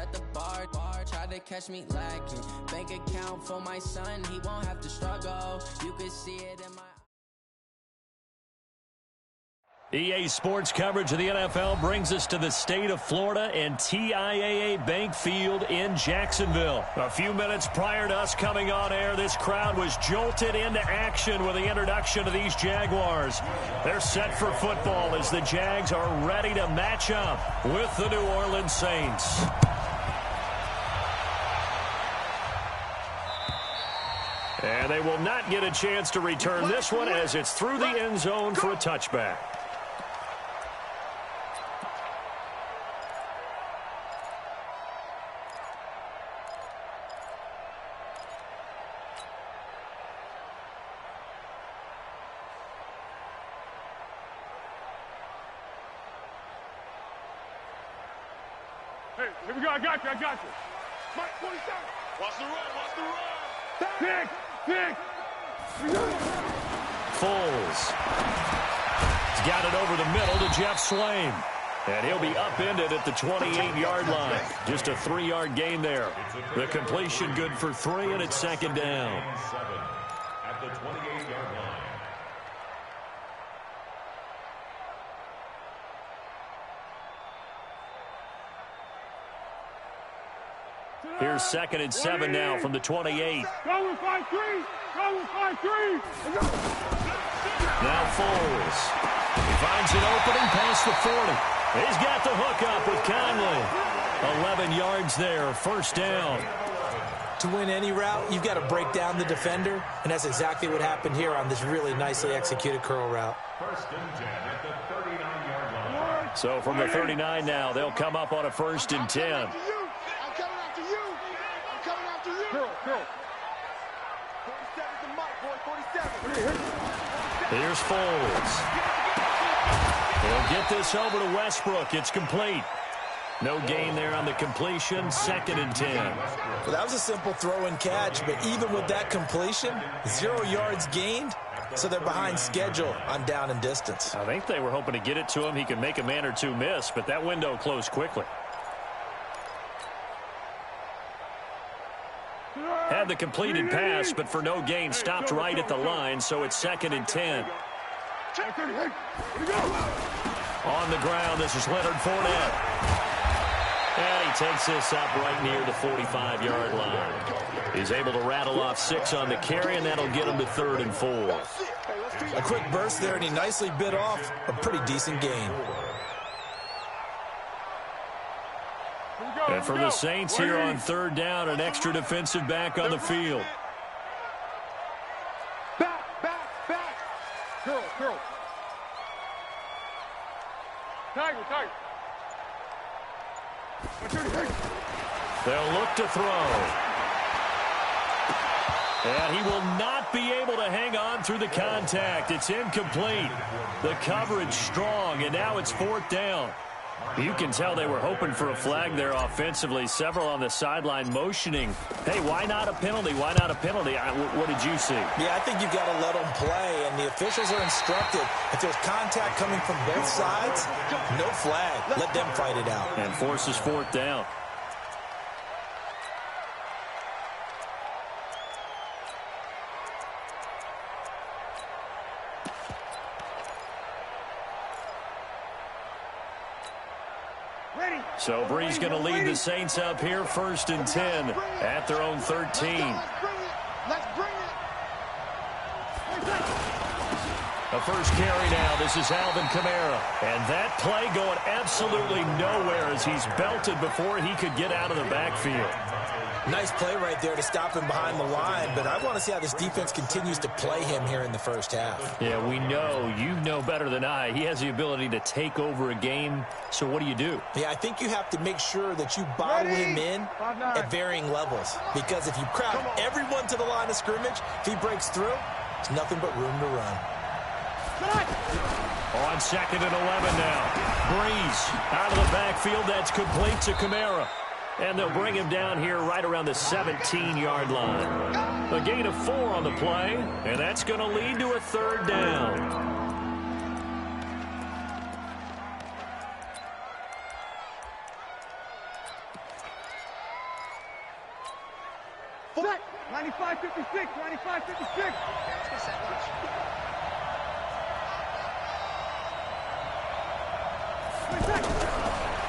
at the bar, try to catch me lacking. Bank account for my son, he won't have to struggle. You can see it in my... EA Sports coverage of the NFL brings us to the state of Florida and TIAA Bank Field in Jacksonville. A few minutes prior to us coming on air, this crowd was jolted into action with the introduction of these Jaguars. They're set for football as the Jags are ready to match up with the New Orleans Saints. And they will not get a chance to return this one as it's through the end zone for a touchback. Hey, here we go. I got you. Mike, 27. Watch the run. Pick. Foles. He's got it over the middle to Jeff Swain. And he'll be upended at the 28-yard line. Just a 3-yard gain there. The completion good for 3, and it's second down. At the 28-yard line. Here's 2nd and 7 now from the 28. Go with 5-3. Now Foles. He finds an opening past the 40. He's got the hook up with Conley. 11 yards there, first down. To win any route, you've got to break down the defender, and that's exactly what happened here on this really nicely executed curl route. First and 10 at the 39-yard line. So from the 39 now, they'll come up on a 1st and 10. I'm coming after you. Curl. 47 to Mike, boy. 47. Here's Foles. He'll get this over to Westbrook. It's complete. No gain there on the completion. 2nd and 10. Well, that was a simple throw and catch, but even with that completion, 0 yards gained, so they're behind schedule on down and distance. I think they were hoping to get it to him. He could make a man or two miss, but that window closed quickly. Had the completed pass, but for no gain, stopped right at the line, so it's 2nd and 10. On the ground, this is Leonard Fournette. And he takes this up right near the 45-yard line. He's able to rattle off 6 on the carry, and that'll get him to 3rd and 4. A quick burst there, and he nicely bit off a pretty decent gain. And for the Saints here on 3rd down, an extra defensive back on the field. Back. Curl. Tiger. They'll look to throw. And he will not be able to hang on through the contact. It's incomplete. The coverage strong, and now it's 4th down. You can tell they were hoping for a flag there offensively. Several on the sideline motioning. Hey, why not a penalty? What did you see? Yeah, I think you've got to let them play, and the officials are instructed. If there's contact coming from both sides, no flag. Let them fight it out. And forces 4th down. So Bree's going to lead the Saints up here, 1st and 10 at their own 13. Let's bring it. A first carry now. This is Alvin Kamara. And that play going absolutely nowhere as he's belted before he could get out of the backfield. Nice play right there to stop him behind the line, but I want to see how this defense continues to play him here in the first half. Yeah, we know. You know better than I. He has the ability to take over a game, so what do you do? Yeah, I think you have to make sure that you bottle him in at varying levels, because if you crowd everyone to the line of scrimmage, if he breaks through, there's nothing but room to run. On 2nd and 11 now. Breeze out of the backfield. That's complete to Kamara. And they'll bring him down here right around the 17-yard line. A gain of 4 on the play, and that's going to lead to a 3rd down. Set. 95-56. 95-56.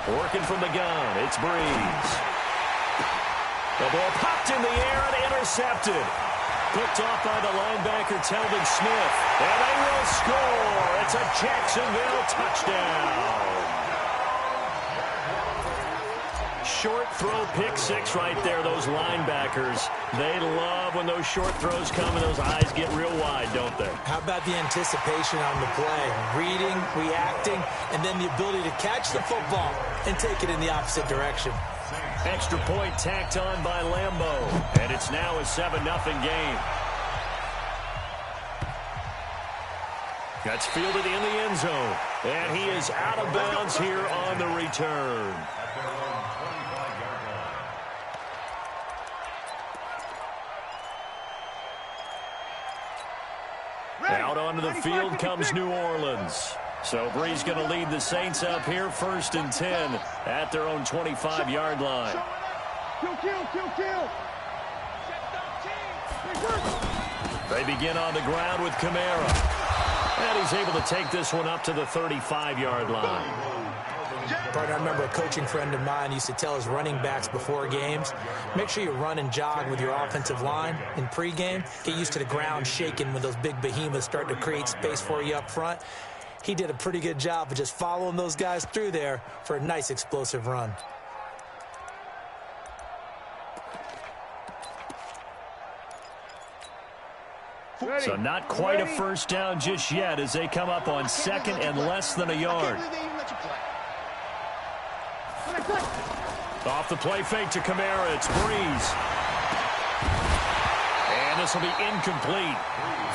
Working from the gun, it's Breeze. The ball popped in the air and intercepted. Picked off by the linebacker, Telvin Smith. And they will score. It's a Jacksonville touchdown. Short throw, pick six right there, those linebackers. They love when those short throws come and those eyes get real wide, don't they? How about the anticipation on the play? Reading, reacting, and then the ability to catch the football and take it in the opposite direction. Extra point tacked on by Lambeau. And it's now a 7-0 game. That's fielded in the end zone. And he is out of bounds here on the return. Out onto the field comes New Orleans. So Breeze going to lead the Saints up here, 1st and 10 at their own 25-yard line. Kill. They begin on the ground with Kamara. And he's able to take this one up to the 35-yard line. Partner, I remember a coaching friend of mine used to tell his running backs before games, make sure you run and jog with your offensive line in pregame. Get used to the ground shaking when those big behemoths start to create space for you up front. He did a pretty good job of just following those guys through there for a nice explosive run. So not quite a first down just yet as they come up on 2nd and less than a yard. Off the play fake to Kamara, it's Breeze. And this will be incomplete.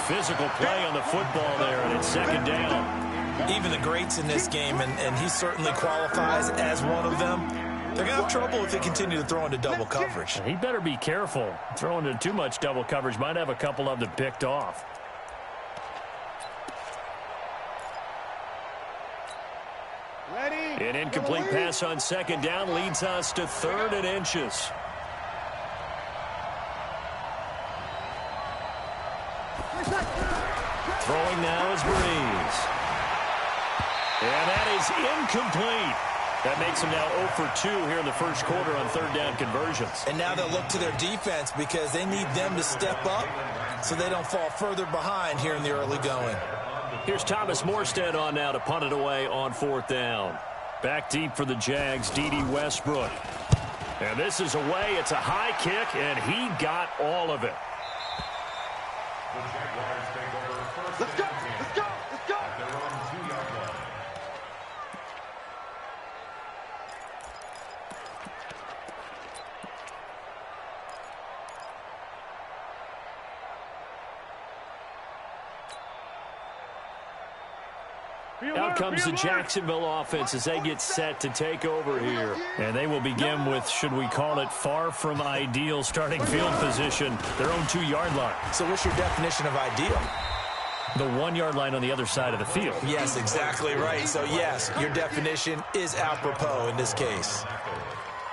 Physical play on the football there, and it's 2nd down. Even the greats in this game, and he certainly qualifies as one of them, they're going to have trouble if they continue to throw into double coverage. He better be careful. Throwing into too much double coverage might have a couple of them picked off. An incomplete pass on 2nd down leads us to 3rd and inches. Throwing now is Breeze. And that is incomplete. That makes them now 0 for 2 here in the first quarter on 3rd down conversions. And now they'll look to their defense because they need them to step up so they don't fall further behind here in the early going. Here's Thomas Morstead on now to punt it away on 4th down. Back deep for the Jags, D.D. Westbrook. And this is away. It's a high kick, and he got all of it. Let's go. At their own 2-yard line. Out comes the Jacksonville offense as they get set to take over here. And they will begin with, should we call it, far from ideal starting field position, their own 2-yard line. So what's your definition of ideal? The 1-yard line on the other side of the field. Yes, exactly right. So, yes, your definition is apropos in this case.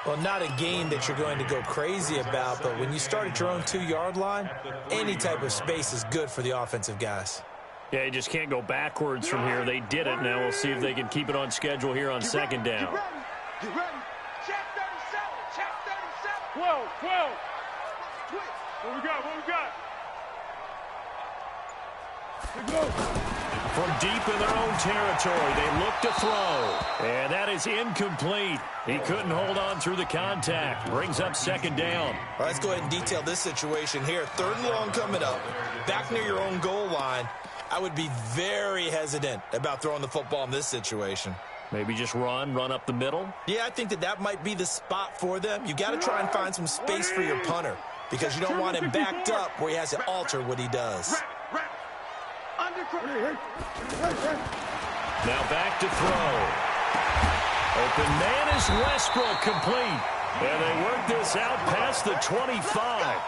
Well, not a game that you're going to go crazy about, but when you start at your own 2-yard line, any type of space is good for the offensive guys. Yeah, you just can't go backwards from here. They did it. Now we'll see if they can keep it on schedule here on 2nd down. Get ready. Check 37. 12. What we got? From deep in their own territory, they look to throw. And that is incomplete. He couldn't hold on through the contact. Brings up 2nd down. Well, let's go ahead and detail this situation here. 3rd and long coming up. Back near your own goal line. I would be very hesitant about throwing the football in this situation. Maybe just run up the middle? Yeah, I think that might be the spot for them. You got to try and find some space for your punter because you don't want him backed up where he has to alter what he does. Now back to throw. Open man is Westbrook, complete. And they work this out past the 25.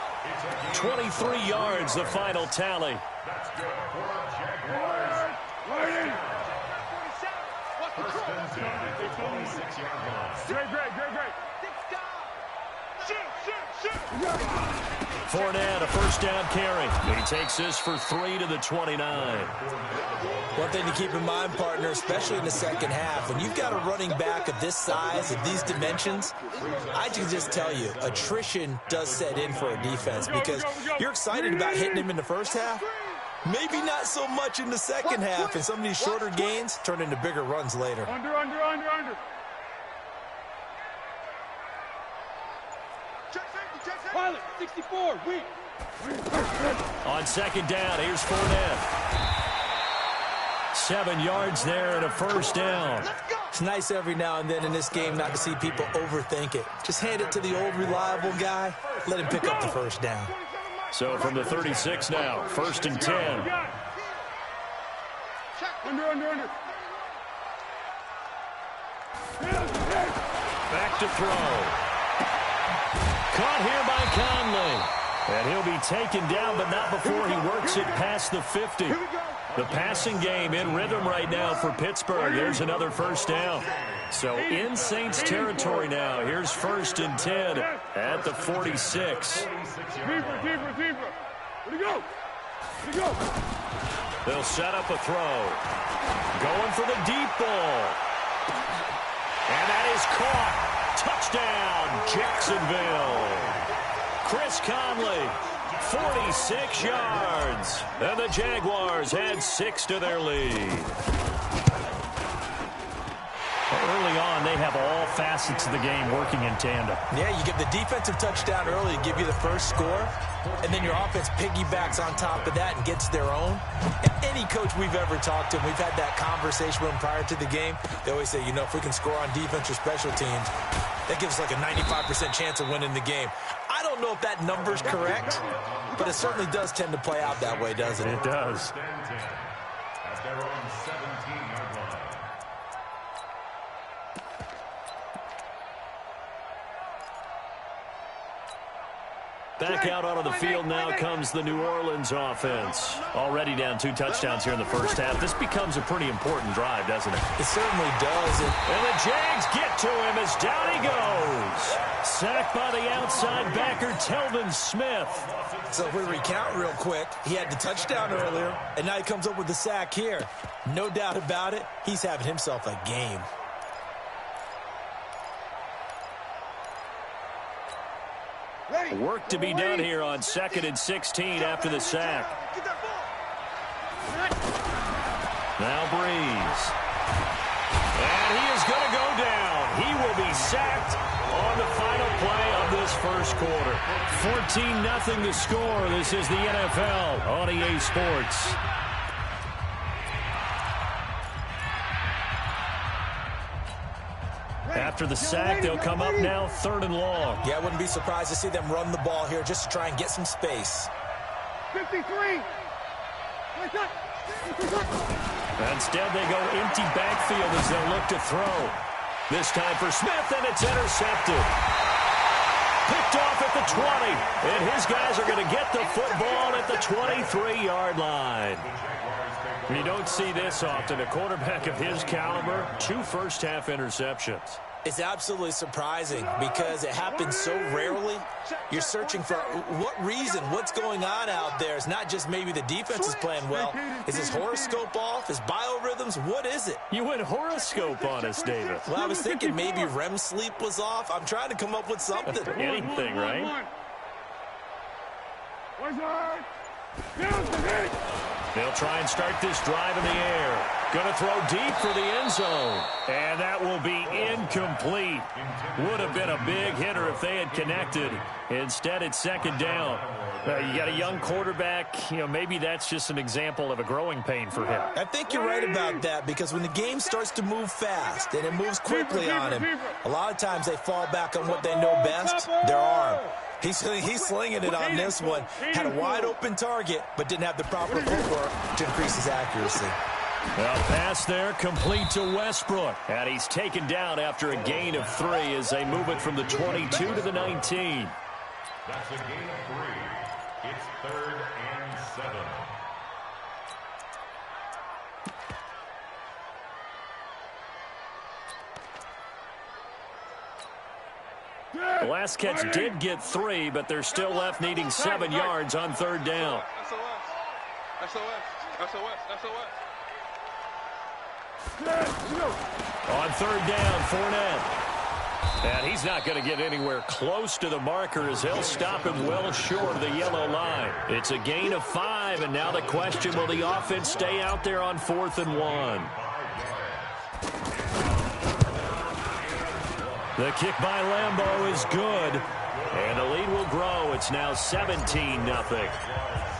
23 yards, the final tally. That's good for Jaguars. First and 10 at the 26-yard line. Great. Fournette, a first down carry. He takes this for 3 to the 29. One thing to keep in mind, partner, especially in the second half, when you've got a running back of this size, of these dimensions, I can just tell you, attrition does set in for a defense because you're excited about hitting him in the first half. Maybe not so much in the second half, and some of these shorter gains turn into bigger runs later. Under. Pilot, 64, weak. On second down, here's Fournette. 7 yards there and a first down. It's nice every now and then in this game not to see people overthink it. Just hand it to the old reliable guy. Let him pick up the first down. So from the 36 now, 1st and 10. Under. Back to throw. Caught here by Conley. And he'll be taken down, but not before he works it past the 50. The passing game in rhythm right now for Pittsburgh. There's another first down. So in Saints territory now. Here's 1st and 10 at the 46. Deeper. Where'd he go? They'll set up a throw. Going for the deep ball. And that is caught. Touchdown, Jacksonville. Chris Conley, 46 yards. And the Jaguars add 6 to their lead. Early on, they have all facets of the game working in tandem. Yeah, you get the defensive touchdown early to give you the first score, and then your offense piggybacks on top of that and gets their own. And any coach we've ever talked to, and we've had that conversation with them prior to the game, they always say, if we can score on defense or special teams, that gives us like a 95% chance of winning the game. I don't know if that number's correct, but it certainly does tend to play out that way, doesn't it? It does. At their own 17-yard line. Back out onto the field now comes the New Orleans offense. Already down 2 touchdowns here in the first half. This becomes a pretty important drive, doesn't it? It certainly does. And the Jags get to him as down he goes. Sacked by the outside backer, Telvin Smith. So if we recount real quick, he had the touchdown earlier, and now he comes up with the sack here. No doubt about it, he's having himself a game. Work to be done here on 2nd and 16 after the sack. Now Breeze. And he is going to go down. He will be sacked on the final play of this first quarter. 14-0 the score. This is the NFL on EA Sports. After the sack, they'll come up now 3rd and long. Yeah, I wouldn't be surprised to see them run the ball here just to try and get some space. 53. Instead, they go empty backfield as they'll look to throw. This time for Smith, and it's intercepted. Picked off at the 20, and his guys are going to get the football at the 23-yard line. You don't see this often. A quarterback of his caliber, 2 first-half interceptions. It's absolutely surprising because it happens so rarely. You're searching for what reason, what's going on out there. It's not just maybe the defense is playing well. Is his horoscope off? His biorhythms? What is it? You went horoscope on us, David. Well, I was thinking maybe REM sleep was off. I'm trying to come up with something. Anything, right? They'll try and start this drive in the air. Going to throw deep for the end zone. And that will be incomplete. Would have been a big hitter if they had connected. Instead, it's 2nd down. You got a young quarterback. Maybe that's just an example of a growing pain for him. I think you're right about that because when the game starts to move fast and it moves quickly on him, a lot of times they fall back on what they know best, their arm. He's slinging it on this one. Had a wide-open target, but didn't have the proper footwork to increase his accuracy. Well, pass there, complete to Westbrook. And he's taken down after a gain of 3 as they move it from the 22 to the 19. That's a gain of 3. It's 3rd and 7. The last catch did get 3, but they're still left needing 7 yards on 3rd down. On 3rd down, Fournette. And he's not going to get anywhere close to the marker as he'll stop him well short of the yellow line. It's a gain of 5, and now the question, will the offense stay out there on 4th and 1? The kick by Lambeau is good, and the lead will grow. It's now 17-0.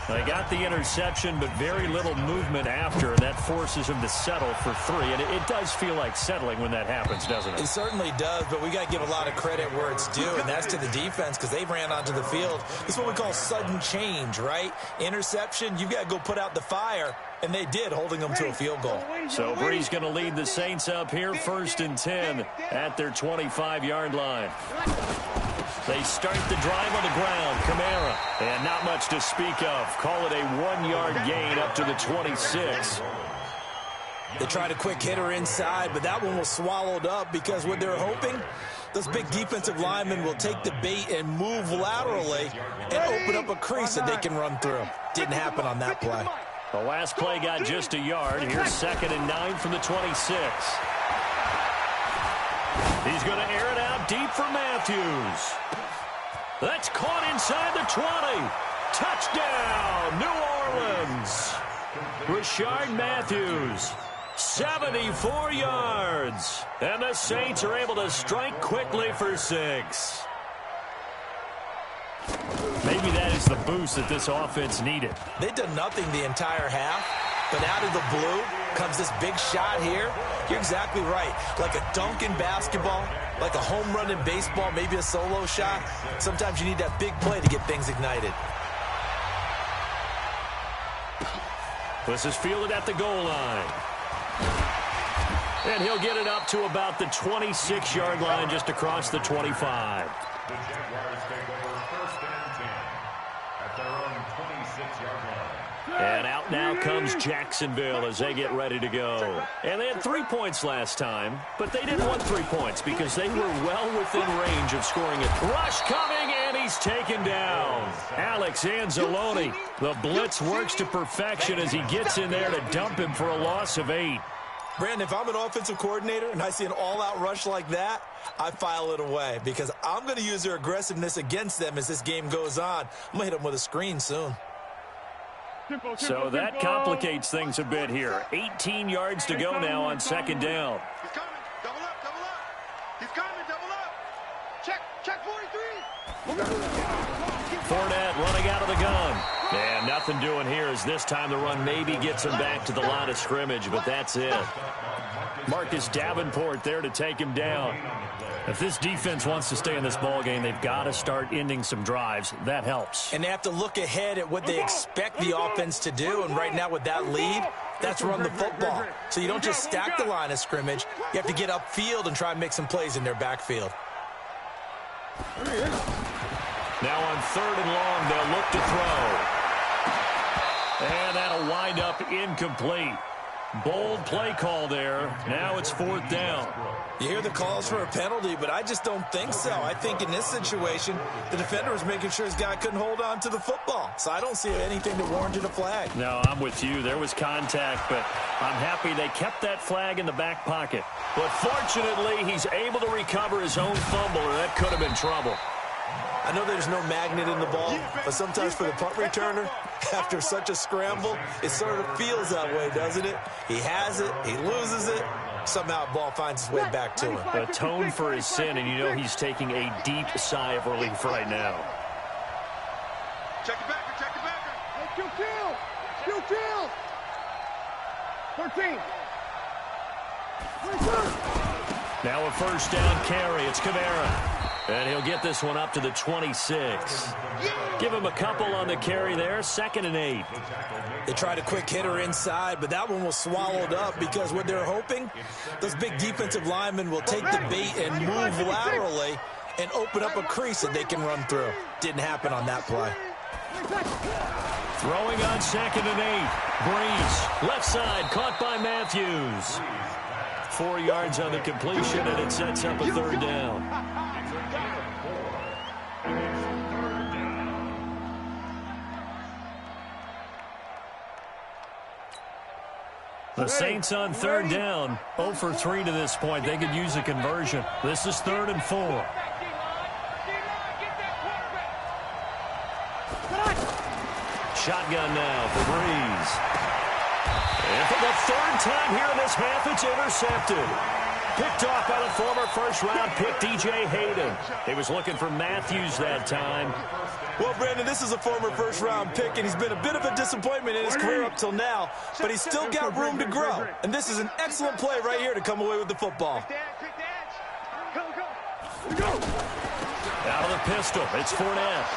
They got the interception, but very little movement after, and that forces him to settle for 3. And it does feel like settling when that happens, doesn't it? It certainly does, but we got to give a lot of credit where it's due, and that's to the defense because they ran onto the field. This is what we call sudden change, right? Interception, you've got to go put out the fire, and they did, holding them to a field goal. So Bree's going to lead the Saints up here, 1st and 10 at their 25-yard line. They start the drive on the ground. Kamara. And not much to speak of. Call it a 1-yard gain up to the 26. They tried a quick hitter inside, but that one was swallowed up because what they're hoping, those big defensive linemen will take the bait and move laterally and open up a crease that they can run through. Didn't happen on that play. The last play got just a yard. Here's 2nd and 9 from the 26. He's going to air it out deep for Matthews. That's caught inside the 20. Touchdown, New Orleans. Rashard Matthews, 74 yards. And the Saints are able to strike quickly for 6. Maybe that is the boost that this offense needed. They've done nothing the entire half, but out of the blue comes this big shot here. You're exactly right. Like a dunk in basketball, like a home run in baseball, maybe a solo shot. Sometimes you need that big play to get things ignited. This is fielded at the goal line. And he'll get it up to about the 26-yard line, just across the 25. The Jaguars take over 1st and 10 at their own 26-yard line. And out now comes Jacksonville as they get ready to go. And they had 3 points last time, but they didn't want 3 points because they were well within range of scoring it. Rush coming, and he's taken down. Alex Anzalone. The blitz works to perfection as he gets in there to dump him for a loss of 8. Brandon, if I'm an offensive coordinator and I see an all-out rush like that, I file it away because I'm going to use their aggressiveness against them as this game goes on. I'm going to hit them with a screen soon. So that complicates things a bit here. 18 yards to go now on 2nd down. He's coming. Double up, double up. He's coming, double up. Check 43. Fournette running out of the gun. And nothing doing here as this time the run maybe gets him back to the line of scrimmage, but that's it. Marcus Davenport there to take him down. If this defense wants to stay in this ball game, they've got to start ending some drives. That helps. And they have to look ahead at what they expect the offense to do. And right now with that lead, that's run the football. So you don't just stack the line of scrimmage. You have to get upfield and try and make some plays in their backfield. Now on 3rd and long, they'll look to throw. And that'll wind up incomplete. Bold play call there. Now it's 4th down. You hear the calls for a penalty, but I just don't think so. I think in this situation, the defender was making sure his guy couldn't hold on to the football. So I don't see anything that warranted a flag. No, I'm with you. There was contact, but I'm happy they kept that flag in the back pocket. But fortunately, he's able to recover his own fumble, or that could have been trouble. I know there's no magnet in the ball, but sometimes for the punt returner, after such a scramble, it sort of feels that way, doesn't it? He has it, he loses it, somehow the ball finds its way back to him. Atone for his sin, and you know he's taking a deep sigh of relief right now. Check the backer, check the backer. Hey, kill. 13. Now a 1st down carry. It's Kamara. And he'll get this one up to the 26. Give him a couple on the carry there. 2nd and 8. They tried a quick hitter inside, but that one was swallowed up because what they're hoping, those big defensive linemen will take the bait and move laterally and open up a crease that they can run through. Didn't happen on that play. Throwing on 2nd and 8. Breeze, left side, caught by Matthews. 4 yards on the completion, and it sets up a 3rd down. The Saints on third down, 0 for 3 to this point. They could use a conversion. This is 3rd and 4. Shotgun now for Breeze. And for the 3rd time here in this half, it's intercepted. Picked off by the former first-round pick, D.J. Hayden. He was looking for Matthews that time. Well, Brandon, this is a former first-round pick, and he's been a bit of a disappointment in his career up till now, but he's still got room to grow. And this is an excellent play right here to come away with the football. Out of the pistol, it's Fournette.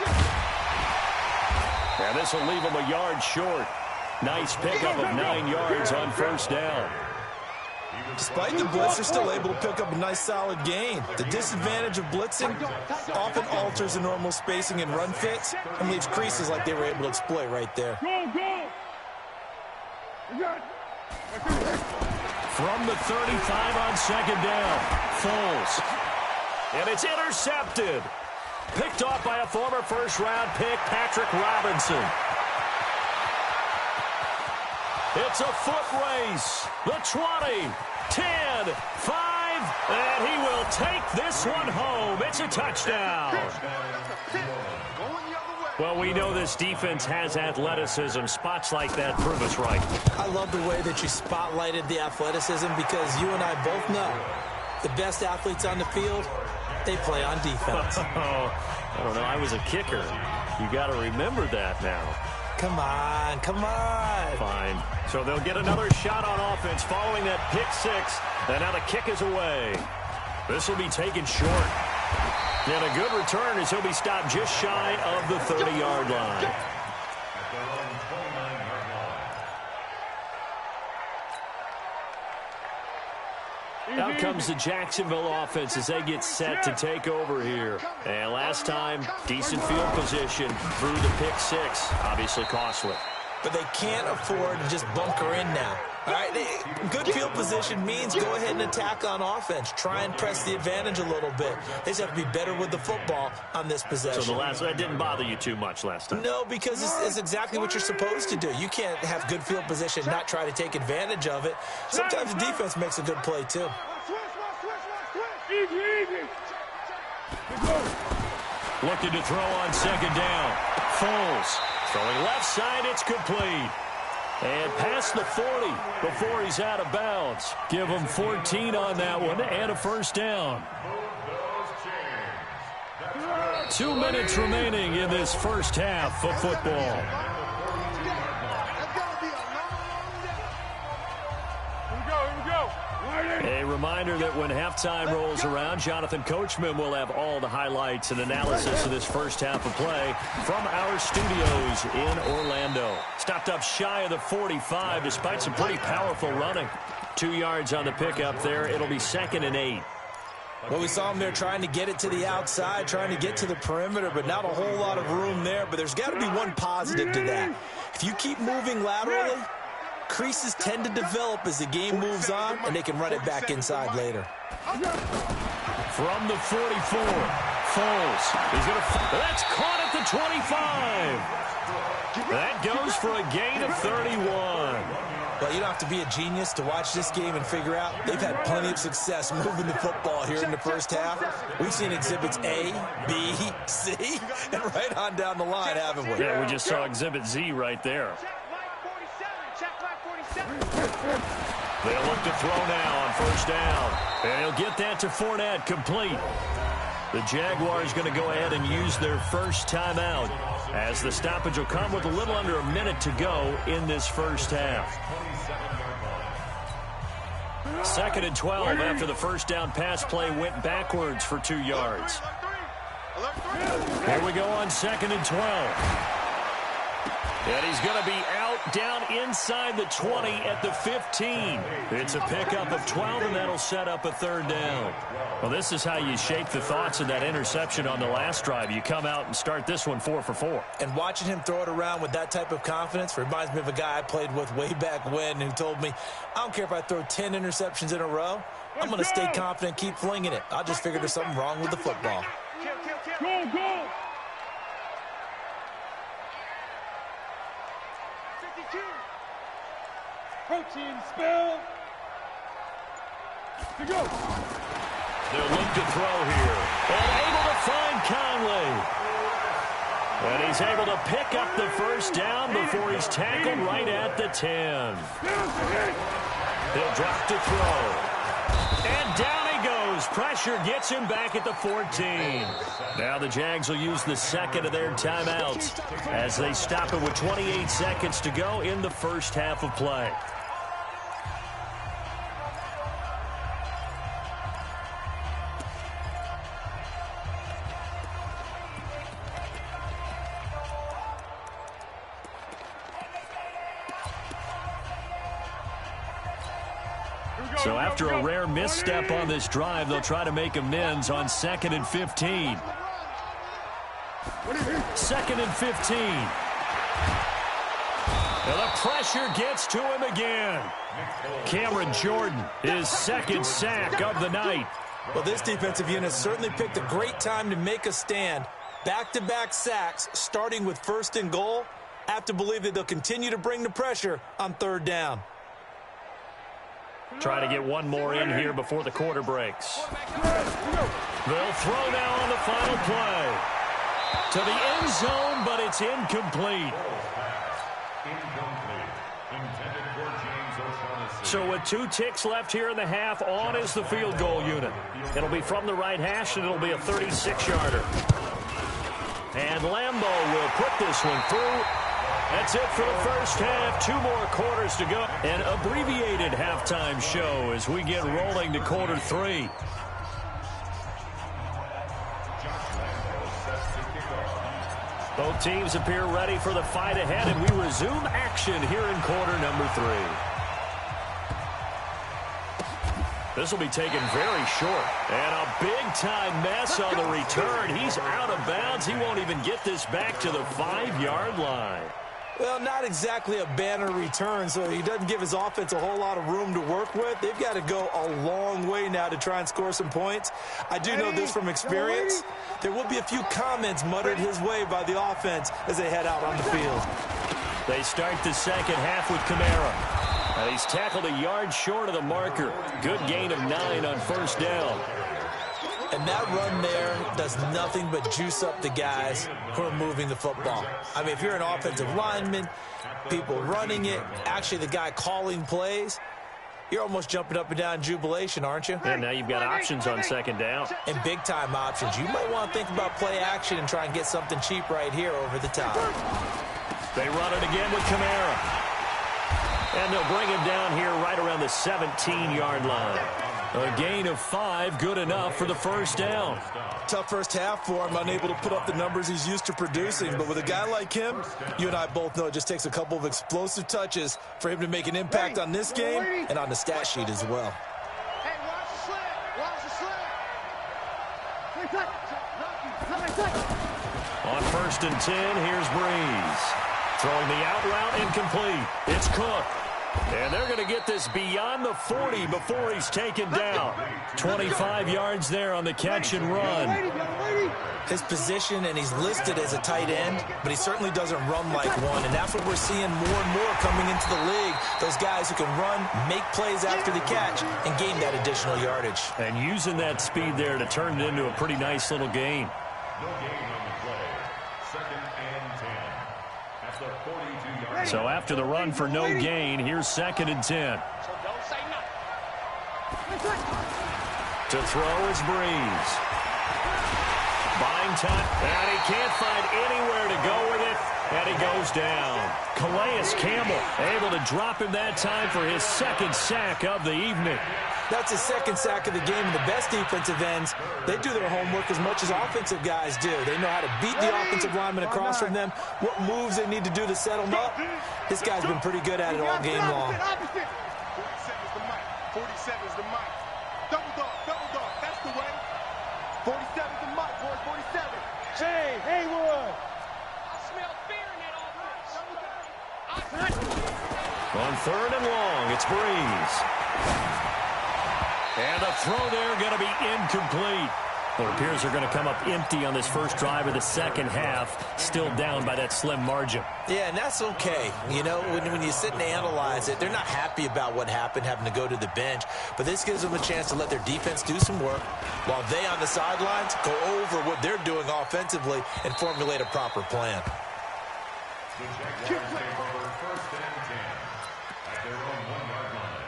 And this will leave him a yard short. Nice pickup of 9 yards on first down. Despite the blitz, they're still able to pick up a nice solid gain. The disadvantage of blitzing often alters the normal spacing and run fits and leaves creases like they were able to exploit right there. From the 35 on second down, Foles. And it's intercepted. Picked off by a former first-round pick, Patrick Robinson. It's a foot race. The 20, 10, 5, and he will take this one home. It's a touchdown. Well, we know this defense has athleticism. Spots like that prove us right. I love the way that you spotlighted the athleticism because you and I both know the best athletes on the field, they play on defense. I don't know. I was a kicker. You got to remember that now. Come on, come on. Fine. So they'll get another shot on offense following that pick 6. And now the kick is away. This will be taken short. And a good return as he'll be stopped just shy of the 30-yard line. Out comes the Jacksonville offense as they get set to take over here. And last time, decent field position through the pick 6. Obviously costly. But they can't afford to just bunker in now. All right, good field position means go ahead and attack on offense. Try and press the advantage a little bit. They just have to be better with the football on this possession. So that didn't bother you too much last time? No, because it's exactly what you're supposed to do. You can't have good field position, not try to take advantage of it. Sometimes the defense makes a good play, too. Looking to throw on second down. Foles throwing left side. It's complete. And past the 40 before he's out of bounds. Give him 14 on that one and a first down. 2 minutes remaining in this first half of football. A reminder that when halftime rolls around, Jonathan Coachman will have all the highlights and analysis of this first half of play from our studios in Orlando. Stopped up shy of the 45 despite some pretty powerful running. 2 yards on the pickup there. It'll be 2nd and 8. Well, we saw him there trying to get it to the outside, trying to get to the perimeter, but not a whole lot of room there. But there's got to be one positive to that. If you keep moving laterally, creases tend to develop as the game moves on, and they can run it back inside later. From the 44, Foles is going to... That's caught at the 25. That goes for a gain of 31. Well, you don't have to be a genius to watch this game and figure out they've had plenty of success moving the football here in the first half. We've seen exhibits A, B, C, and right on down the line, haven't we? Yeah, we just saw exhibit Z right there. They'll look to throw now on first down. And he'll get that to Fournette, complete. The Jaguars going to go ahead and use their first timeout as the stoppage will come with a little under a minute to go in this first half. 2nd and 12 after the first down pass play went backwards for 2 yards. Here we go on 2nd and 12. And he's going to be out down inside the 20 at the 15. It's a pickup of 12, and that'll set up a 3rd down. Well, this is how you shape the thoughts of that interception on the last drive. You come out and start this one 4 for 4. And watching him throw it around with that type of confidence reminds me of a guy I played with way back when who told me, I don't care if I throw 10 interceptions in a row. I'm going to stay confident, keep flinging it. I just figured there's something wrong with the football. Go, go! Protein spill. To go. They'll look to throw here. And able to find Conley. And he's able to pick up the first down before he's tackled right at the 10. He'll drop to throw. And down he goes. Pressure gets him back at the 14. Now the Jags will use the second of their timeouts as they stop it with 28 seconds to go in the first half of play. So after a rare misstep on this drive, they'll try to make amends on 2nd and 15. 2nd and 15. And the pressure gets to him again. Cameron Jordan, his second sack of the night. Well, this defensive unit certainly picked a great time to make a stand. Back-to-back sacks, starting with 1st and goal. I have to believe that they'll continue to bring the pressure on 3rd down. Trying to get one more in here before the quarter breaks. They'll throw now on the final play. To the end zone, but it's incomplete. So with 2 ticks left here in the half, on is the field goal unit. It'll be from the right hash, and it'll be a 36-yarder. And Lambeau will put this one through. That's it for the first half. 2 more quarters to go. An abbreviated halftime show as we get rolling to quarter 3. Both teams appear ready for the fight ahead, and we resume action here in quarter number 3. This will be taken very short. And a big-time mess on the return. He's out of bounds. He won't even get this back to the 5-yard line. Well, not exactly a banner return, so he doesn't give his offense a whole lot of room to work with. They've got to go a long way now to try and score some points. I do know this from experience. There will be a few comments muttered his way by the offense as they head out on the field. They start the second half with Kamara. And he's tackled a yard short of the marker. Good gain of 9 on 1st down. And that run there does nothing but juice up the guys who are moving the football. I mean, if you're an offensive lineman, people running it, actually the guy calling plays, you're almost jumping up and down in jubilation, aren't you? And now you've got options on 2nd down. And big-time options. You might want to think about play action and try and get something cheap right here over the top. They run it again with Kamara. And they'll bring him down here right around the 17-yard line. A gain of 5, good enough for the 1st down. Tough first half for him, unable to put up the numbers he's used to producing. But with a guy like him, you and I both know it just takes a couple of explosive touches for him to make an impact on this game and on the stat sheet as well. Hey, watch the slant. Watch the slant. On 1st and 10, here's Breeze. Throwing the out route incomplete. It's Cook. And they're going to get this beyond the 40 before he's taken down. 25 yards there on the catch and run. His position, and he's listed as a tight end, but he certainly doesn't run like one. And that's what we're seeing more and more coming into the league. Those guys who can run, make plays after the catch, and gain that additional yardage. And using that speed there to turn it into a pretty nice little gain. No gain on the play. 2nd and 10. At the 42-yard line. So after the run for no gain, here's 2nd and 10. To throw is Breeze. Buying time, and he can't find anywhere to go with it, and he goes down. Calais Campbell able to drop him that time for his 2nd sack of the evening. That's his 2nd sack of the game, and the best defensive ends, they do their homework as much as offensive guys do. They know how to beat the offensive lineman across from them, what moves they need to do to set them up. This guy's been pretty good at it all game long. 47's the mic. 47's the mic. Double dog, that's the way. 47's the mic, boys, 47. Hey, Haywood. I smell fear in that offense. On 3rd and long, it's Breeze. And the throw there going to be incomplete. Well, it appears they're going to come up empty on this first drive of the second half, still down by that slim margin. Yeah, and that's okay. You know, when you sit and analyze it, they're not happy about what happened, having to go to the bench. But this gives them a chance to let their defense do some work while they on the sidelines go over what they're doing offensively and formulate a proper plan. The Jaguars take over first and 10 at their own 1-yard line.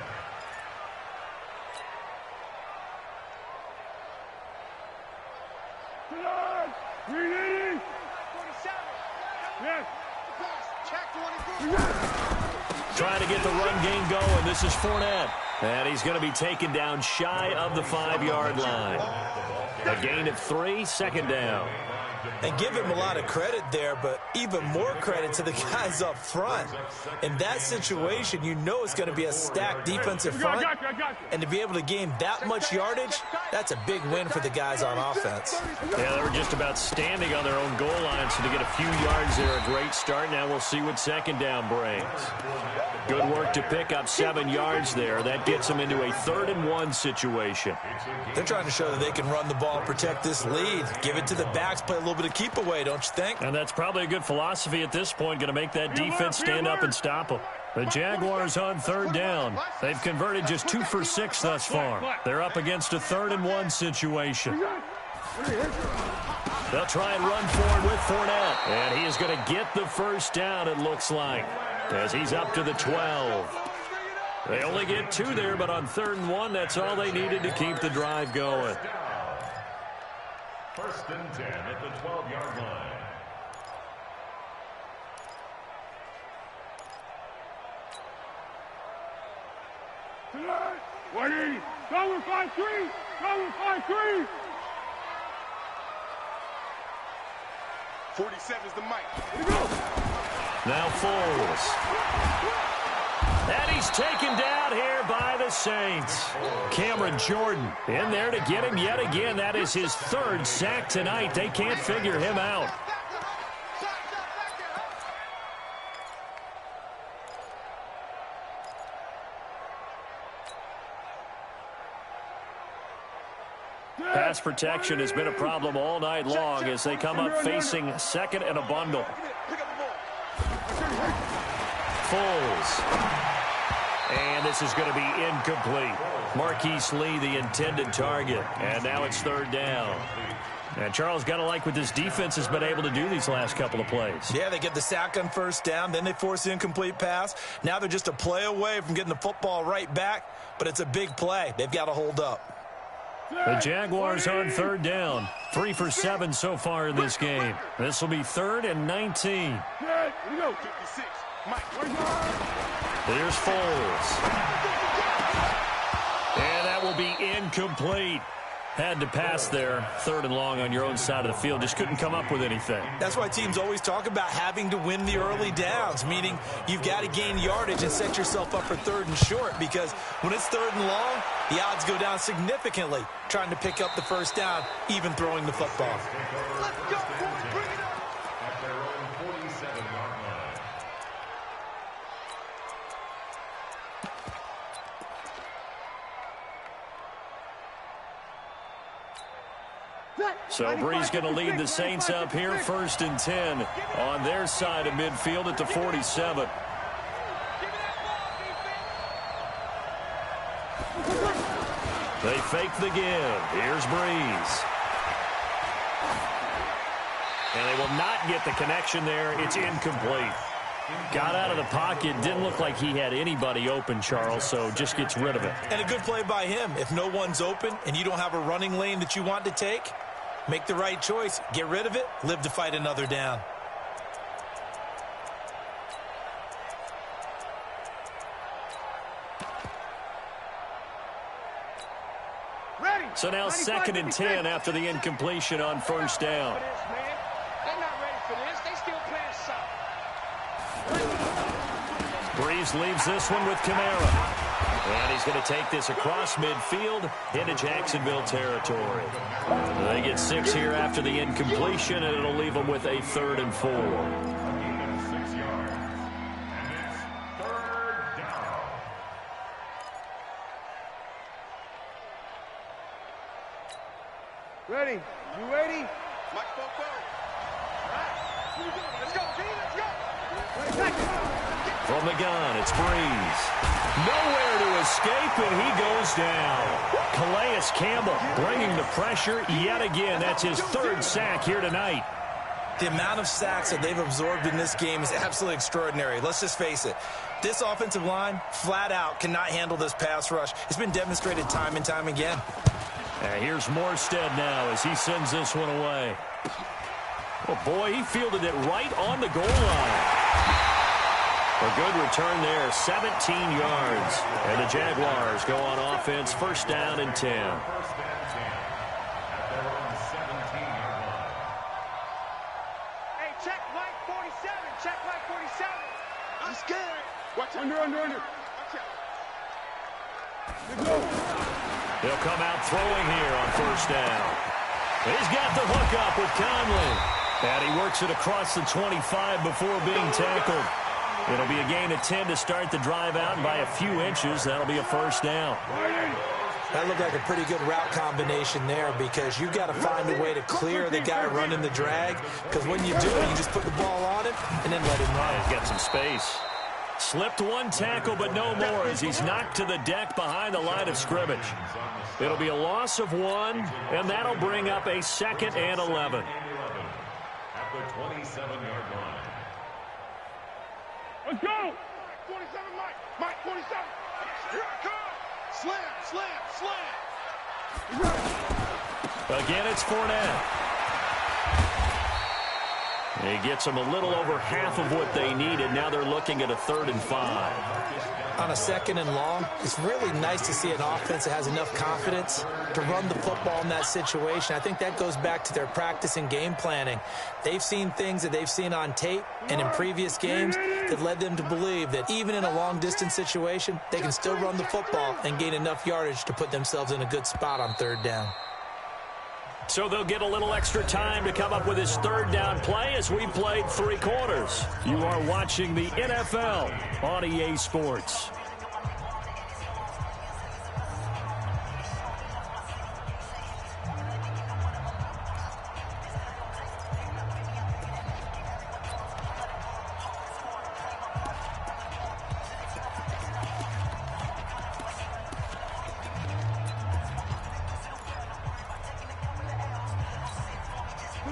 Trying to get the run game going. This is Fournette. And he's going to be taken down shy of the 5-yard line. A gain of 3, second down. And give him a lot of credit there, but even more credit to the guys up front. In that situation, you know it's going to be a stacked defensive front. And to be able to gain that much yardage, that's a big win for the guys on offense. Yeah, they were just about standing on their own goal line, so to get a few yards there, a great start. Now we'll see what second down brings. Good work to pick up 7 yards there. That gets them into a 3rd-and-1 situation. They're trying to show that they can run the ball and protect this lead. Give it to the backs, play a little bit of keep away, don't you think? And that's probably a good philosophy at this point, going to make that defense stand up and stop them. The Jaguars on 3rd down. They've converted just 2 for 6 thus far. They're up against a 3rd-and-1 situation. They'll try and run forward with Fournette. And he is going to get the first down, it looks like, as he's up to the 12. They only get 2 there, but on 3rd-and-1, that's all they needed to keep the drive going. First and 10 at the 12-yard line. Ready, cover 5-3, cover 5-3. 47 is the mic. Here we go. Now Foles. And he's taken down here by the Saints. Cameron Jordan in there to get him yet again. That is his 3rd sack tonight. They can't figure him out. Pass protection has been a problem all night long as they come up facing 2nd and a bundle. Foles. And this is going to be incomplete. Marquise Lee, the intended target. And now it's 3rd down. And Charles, got to like what this defense has been able to do these last couple of plays. Yeah, they get the sack on 1st down, then they force the incomplete pass. Now they're just a play away from getting the football right back, but it's a big play. They've got to hold up. The Jaguars on 3rd down. 3 for 7 so far in this game. This will be 3rd and 19. There's Foles. And that will be incomplete. Had to pass there, 3rd and long on your own side of the field. Just couldn't come up with anything. That's why teams always talk about having to win the early downs, meaning you've got to gain yardage and set yourself up for 3rd and short, because when it's 3rd and long, the odds go down significantly trying to pick up the first down, even throwing the football. Let's go, boys, bring it up. At their own 47-yard line. So Bree's going to lead the Saints up here, 1st and 10 on their side of midfield at the 47. They fake the give. Here's Breeze. And they will not get the connection there. It's incomplete. Got out of the pocket. Didn't look like he had anybody open, Charles, so just gets rid of it. And a good play by him. If no one's open and you don't have a running lane that you want to take, make the right choice. Get rid of it. Live to fight another down. So now 2nd and 10 after the incompletion on 1st down. They're not ready for this. They still playing soft. Breeze leaves this one with Kamara. And he's going to take this across midfield into Jacksonville territory. They get 6 here after the incompletion, and it'll leave them with a 3rd and 4. Ready? You ready? Mike, go. Let's go, G, let's go. From the gun, it's Breeze. Nowhere to escape, and he goes down. Calais Campbell bringing the pressure yet again. That's his third sack here tonight. The amount of sacks that they've absorbed in this game is absolutely extraordinary. Let's just face it. This offensive line, flat out, cannot handle this pass rush. It's been demonstrated time and time again. Here's Morstead now as he sends this one away. Oh, boy, he fielded it right on the goal line. A good return there, 17 yards. And the Jaguars go on offense, first down and 10. Hey, check Mike 47. Check Mike 47. I'm scared. Watch under. Watch out. They'll come out throwing here on first down. He's got the hook up with Conley. And he works it across the 25 before being tackled. It'll be a gain of 10 to start the drive out, and by a few inches, that'll be a first down. That looked like a pretty good route combination there because you've got to find a way to clear the guy running the drag, because when you do it, you just put the ball on him and then let him run. He's got some space. Slipped one tackle, but no more as he's knocked to the deck behind the line of scrimmage. It'll be a loss of 1, and that'll bring up a 2nd and 11. At the 27-yard line. Let's go. 47, Mike 47. Here I come. Slam. Again, it's Fournette. He gets them a little over half of what they needed. Now they're looking at a 3rd and 5. On a 2nd and long, it's really nice to see an offense that has enough confidence to run the football in that situation. I think that goes back to their practice and game planning. They've seen things that they've seen on tape and in previous games that led them to believe that even in a long-distance situation, they can still run the football and gain enough yardage to put themselves in a good spot on 3rd down. So they'll get a little extra time to come up with his 3rd down play as we played 3 quarters. You are watching the NFL on EA Sports.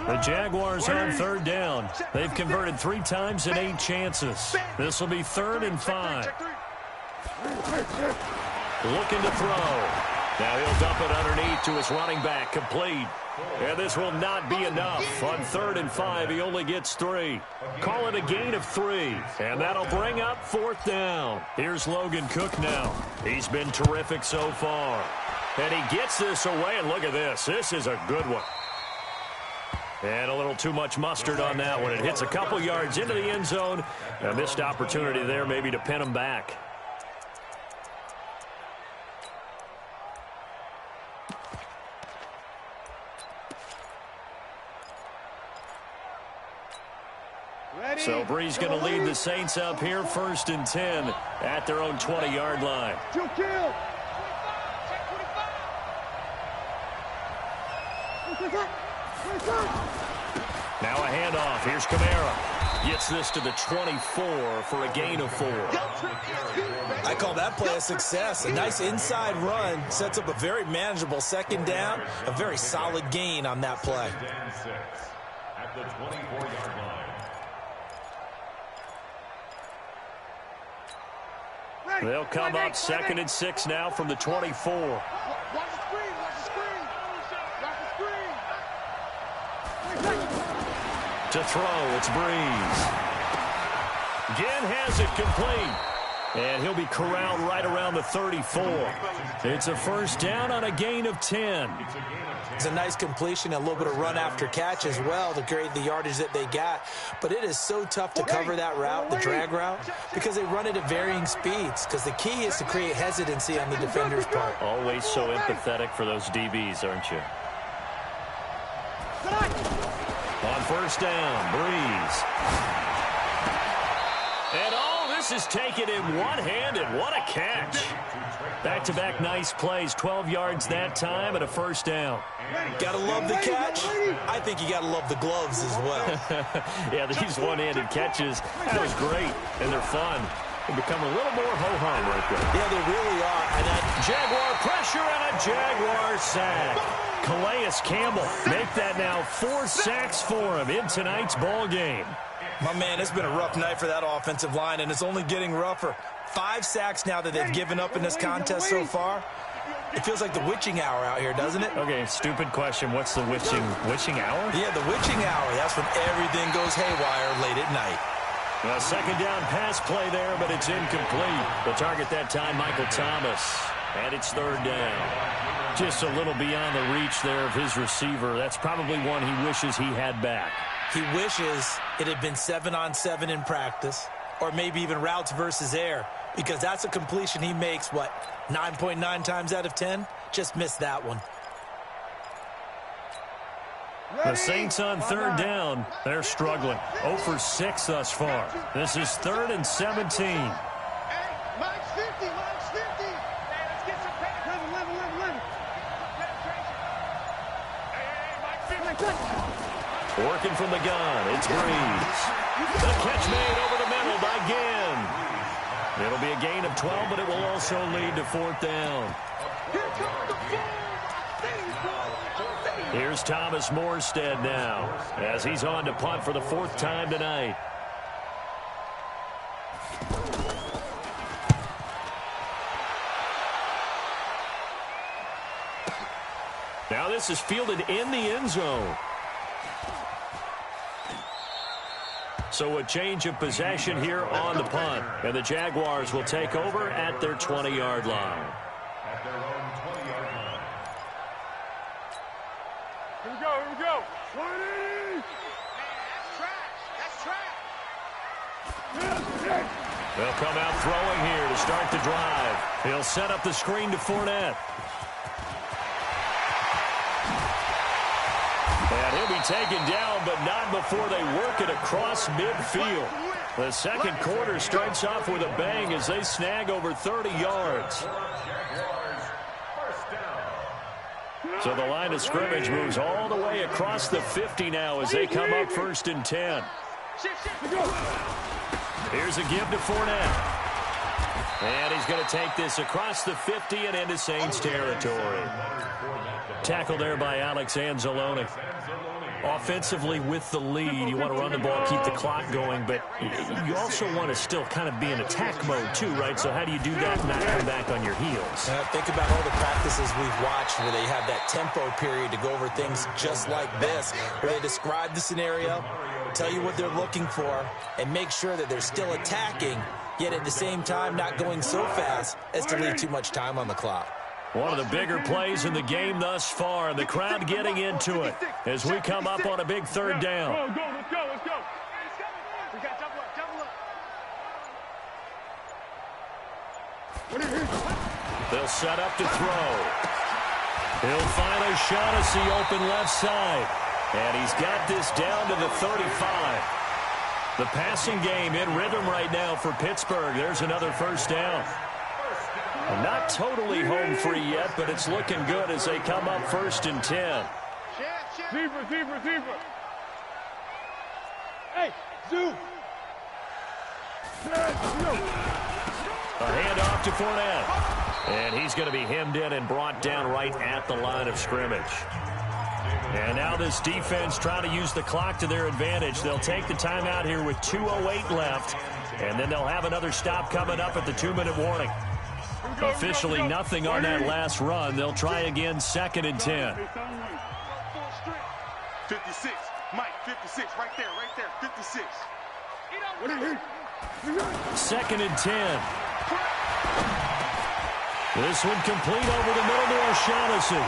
The Jaguars on 3rd down. They've converted 3 times in 8 chances. This will be 3rd and 5. Looking to throw. Now he'll dump it underneath to his running back, complete. And this will not be enough. On 3rd and 5, he only gets 3. Call it a gain of 3. And that'll bring up 4th down. Here's Logan Cook now. He's been terrific so far. And he gets this away, and look at this. This is a good one. And a little too much mustard on that one. It hits a couple yards into the end zone. A missed opportunity there maybe to pin him back. So Breeze going to lead the Saints up here, 1st and 10 at their own 20-yard line. Now a handoff. Here's Kamara. Gets this to the 24 for a gain of 4. I call that play a success. A nice inside run sets up a very manageable 2nd down. A very solid gain on that play. At the 24-yard line. They'll come up 2nd and 6 now from the 24. To throw, it's Breeze. Again has it complete. And he'll be corralled right around the 34. It's a 1st down on a gain of 10. It's a nice completion, a little bit of run after catch as well to create the yardage that they got. But it is so tough to cover that route, the drag route, because they run it at varying speeds. Because the key is to create hesitancy on the defender's part. Always so empathetic for those DBs, aren't you? On 1st down, Breeze. And This is taken in one-handed. What a catch. Back-to-back nice plays. 12 yards that time and a first down. Gotta love the catch. I think you gotta love the gloves as well. Yeah, these one-handed catches, that was great, and they're fun. They become a little more ho-hum right there. Yeah, they really are. And Jaguar pressure and a Jaguar sack. Calais Campbell make that now 4 sacks for him in tonight's ball game. my man, it's been a rough night for that offensive line, and it's only getting rougher. 5 sacks now that they've given up in this contest so far. It feels like the witching hour out here, doesn't it? Okay, stupid question. What's the witching hour? Yeah, the witching hour. That's when everything goes haywire late at night. A second down pass play there, but it's incomplete. The target that time, Michael Thomas. And it's third down. Just a little beyond the reach there of his receiver. That's probably one he wishes he had back. He wishes it had been 7-on-7 in practice, or maybe even routes versus air, because that's a completion he makes, 9.9 times out of 10? Just missed that one. The Saints on third down. They're struggling. 0 for 6 thus far. This is 3rd and 17. Working from the gun, it's Breeze. The catch made over the middle by Ginn. It'll be a gain of 12, but it will also lead to 4th down. Here's Thomas Morstead now, as he's on to punt for the 4th time tonight. Now this is fielded in the end zone. So a change of possession here on the punt. And the Jaguars will take over at their 20-yard line. At their own 20-yard line. Here we go. 20! That's trash. They'll come out throwing here to start the drive. He'll set up the screen to Fournette. And he'll be taken down, but not before they work it across midfield. The second quarter starts off with a bang as they snag over 30 yards. So the line of scrimmage moves all the way across the 50 now as they come up 1st and 10. Here's a give to Fournette. And he's going to take this across the 50 and into Saints territory. Tackle there by Alex Anzalone. Offensively with the lead, you want to run the ball, keep the clock going, but you also want to still kind of be in attack mode too, right? So how do you do that and not come back on your heels? Think about all the practices we've watched where they have that tempo period to go over things just like this, where they describe the scenario, tell you what they're looking for, and make sure that they're still attacking, yet at the same time not going so fast as to leave too much time on the clock. One of the bigger plays in the game thus far, and the crowd getting into it as we come up on a big 3rd down. Let's go. We got double up. They'll set up to throw. He'll find O'Shaughnessy open left side, and he's got this down to the 35. The passing game in rhythm right now for Pittsburgh. There's another 1st down. Not totally home free yet, but it's looking good as they come up 1st and 10. Receiver. Hey, Zoo. A handoff to Fournette. And he's going to be hemmed in and brought down right at the line of scrimmage. And now this defense trying to use the clock to their advantage. They'll take the timeout here with 2:08 left, and then they'll have another stop coming up at the 2-minute warning. Officially nothing on that last run. They'll try again 2nd and 10. 56. Mike, 56. Right there. 56. 2nd and 10. This one complete over the middle to O'Shaughnessy.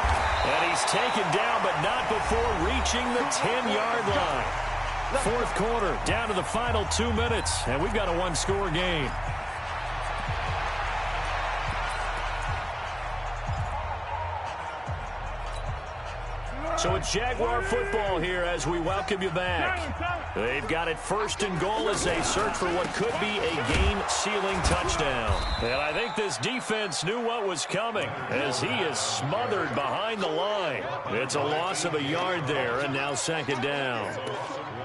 And he's taken down, but not before reaching the 10-yard line. 4th quarter, down to the final 2 minutes, and we've got a 1-score game. So it's Jaguar football here as we welcome you back. They've got it 1st and goal as they search for what could be a game-sealing touchdown. And I think this defense knew what was coming as he is smothered behind the line. It's a loss of a yard there, and now 2nd down.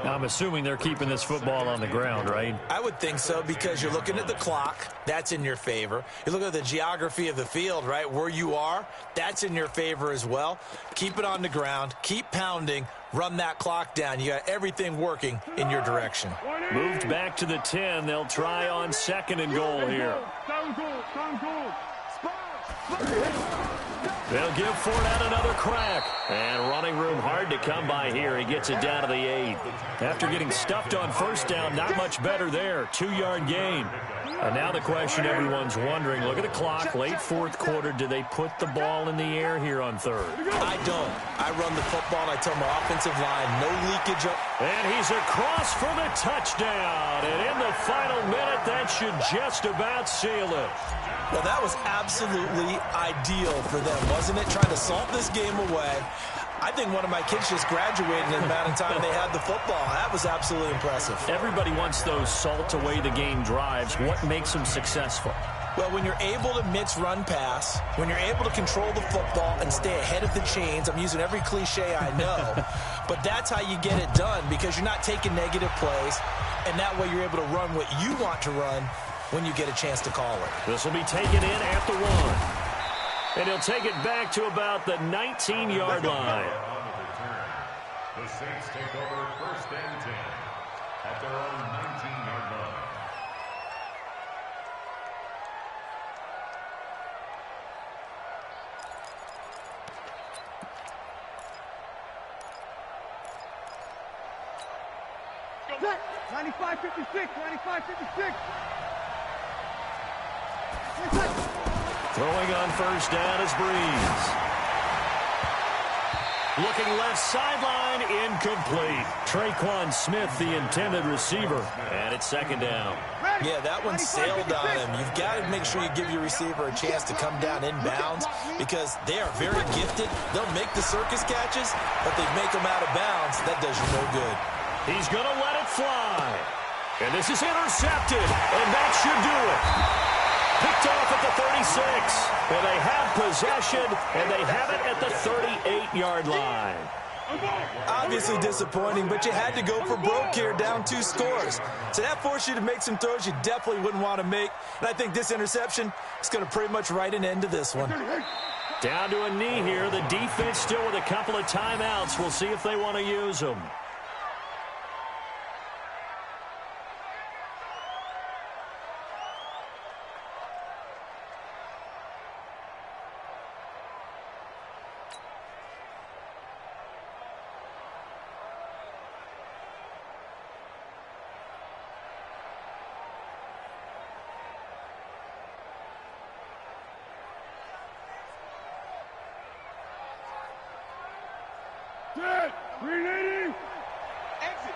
I'm assuming they're keeping this football on the ground, right? I would think so, because you're looking at the clock. That's in your favor. You look at the geography of the field, right, where you are. That's in your favor as well. Keep it on the ground. Keep pounding. Run that clock down. You got everything working in your direction. Moved back to the 10. They'll try on 2nd and goal here. They'll give Fournette another crack. And running room hard to come by here. He gets it down to the 8. After getting stuffed on 1st down, not much better there. 2-yard gain. And now the question everyone's wondering, look at the clock, late 4th quarter. Do they put the ball in the air here on 3rd? I don't. I run the football, and I tell my offensive line, no leakage up. And he's across for the touchdown. And in the final minute, that should just about seal it. Well, that was absolutely ideal for them, wasn't it? Trying to salt this game away. I think one of my kids just graduated in the amount of time they had the football. That was absolutely impressive. Everybody wants those salt-away-the-game drives. What makes them successful? Well, when you're able to mix run pass, when you're able to control the football and stay ahead of the chains, I'm using every cliche I know, but that's how you get it done, because you're not taking negative plays, and that way you're able to run what you want to run when you get a chance to call it. This will be taken in at the 1. And he'll take it back to about the 19-yard line. The Saints take over 1st and 10 at their own 19-yard line. Set. 95-56, 95-56. Throwing on 1st down is Breeze. Looking left sideline, incomplete. Traquan Smith, the intended receiver. And it's 2nd down. Yeah, that one sailed on him. You've got to make sure you give your receiver a chance to come down inbounds, because they are very gifted. They'll make the circus catches, but they make them out of bounds. That does you no good. He's going to let it fly. And this is intercepted. And that should do it. Picked off at the 36. And they have possession, and they have it at the 38-yard line. Obviously disappointing, but you had to go for broke here, down 2 scores. So that forced you to make some throws you definitely wouldn't want to make. And I think this interception is going to pretty much write an end to this one. Down to a knee here. The defense still with a couple of timeouts. We'll see if they want to use them. Set. Ready. Exit.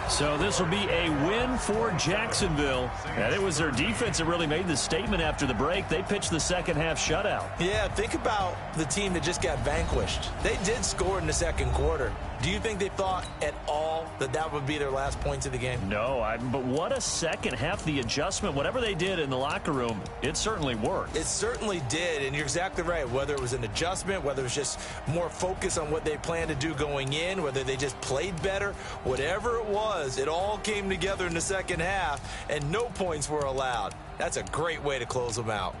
So this will be a win for Jacksonville. And it was their defense that really made the statement after the break. They pitched the second half shutout. Yeah, think about the team that just got vanquished. They did score in the 2nd quarter. Do you think they thought at all that that would be their last points of the game? No, but what a second half. The adjustment, whatever they did in the locker room, it certainly worked. It certainly did, and you're exactly right. Whether it was an adjustment, whether it was just more focus on what they planned to do going in, whether they just played better, whatever it was, it all came together in the second half, and no points were allowed. That's a great way to close them out.